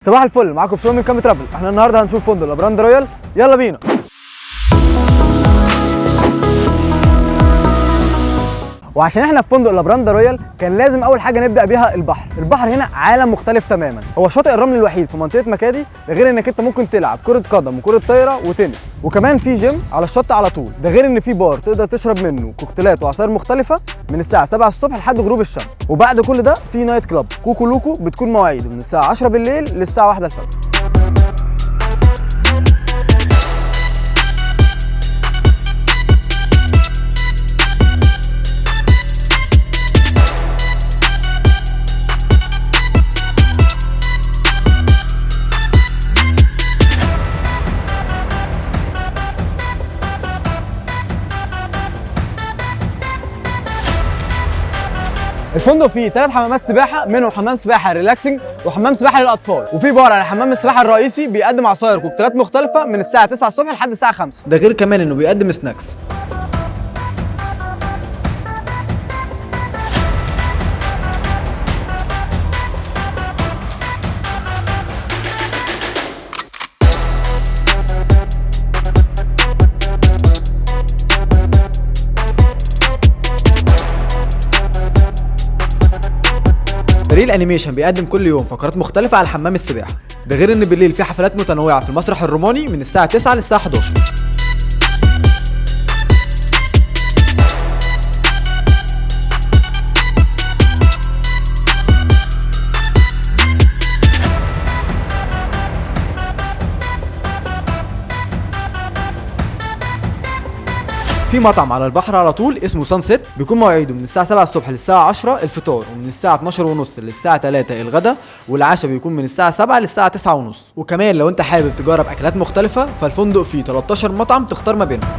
صباح الفل، معاكم بشوي من كامي ترافل. احنا النهارده هنشوف فندق لابراند رويال. يلا بينا. وعشان احنا في فندق لابراند رويال كان لازم اول حاجه نبدا بيها البحر هنا عالم مختلف تماما. هو شاطئ الرمل الوحيد في منطقه مكادي، ده غير انك انت ممكن تلعب كره قدم وكره طايره وتنس، وكمان في جيم على الشط على طول. ده غير ان في بار تقدر تشرب منه كوكتيلات وعصائر مختلفه من الساعه 7 الصبح لحد غروب الشمس. وبعد كل ده في نايت كلاب كوكو لوكو بتكون مواعيده من الساعه 10 بالليل للساعه 1 الفجر. الفندق فيه 3 حمامات سباحه، منهم حمام سباحه ريلاكسنج وحمام سباحه للاطفال، وفي بار على حمام السباحه الرئيسي بيقدم عصاير وكوكتيلات مختلفه من الساعه 9 الصبح لحد الساعه 5. ده غير كمان انه بيقدم سناكس. فريق الانيميشن بيقدم كل يوم فقرات مختلفة على حمام السباحة. ده غير ان بالليل في حفلات متنوعة في المسرح الروماني من الساعة 9 للساعة 11. في مطعم على البحر على طول اسمه سان سيت، بيكون مواعيده من الساعة 7 الصبح للساعة 10 الفطار، ومن الساعة 12 ونص للساعة 3 الغدا، والعشاء بيكون من الساعة 7 للساعة 9 ونص. وكمان لو انت حابب تجرب اكلات مختلفة فالفندق فيه 13 مطعم تختار ما بينهم.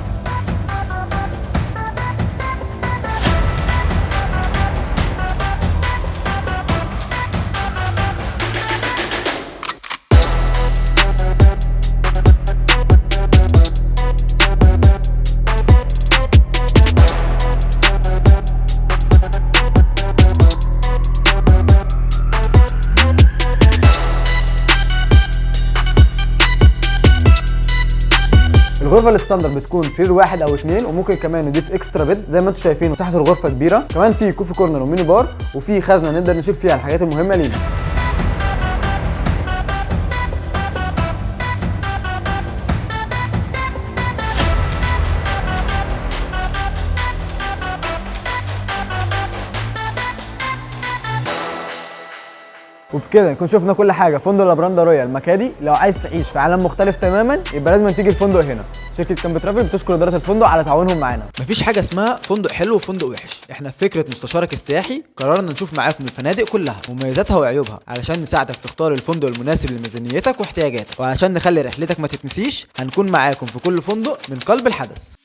الغرفه الستاندرد بتكون سرير واحد او اتنين، وممكن كمان نضيف اكسترا بيد. زي ما انتم شايفين مساحه الغرفه كبيره، كمان في كوفي كورنر وميني بار، وفي خزنه نقدر نشيل فيها الحاجات المهمه لينا. وبكده نكون شفنا كل حاجه في فندق لابراند رويال مكادي. لو عايز تعيش في عالم مختلف تماما يبقى لازم تيجي الفندق هنا. شركه كامبي ترافل بتشكر اداره الفندق على تعاونهم معانا. مفيش حاجه اسمها فندق حلو وفندق وحش، احنا في فكره مستشارك السياحي قررنا نشوف معاكم الفنادق كلها ومميزاتها وعيوبها علشان نساعدك تختار الفندق المناسب لميزانيتك واحتياجاتك، وعشان نخلي رحلتك ما تتنسيش هنكون معاكم في كل فندق من قلب الحدث.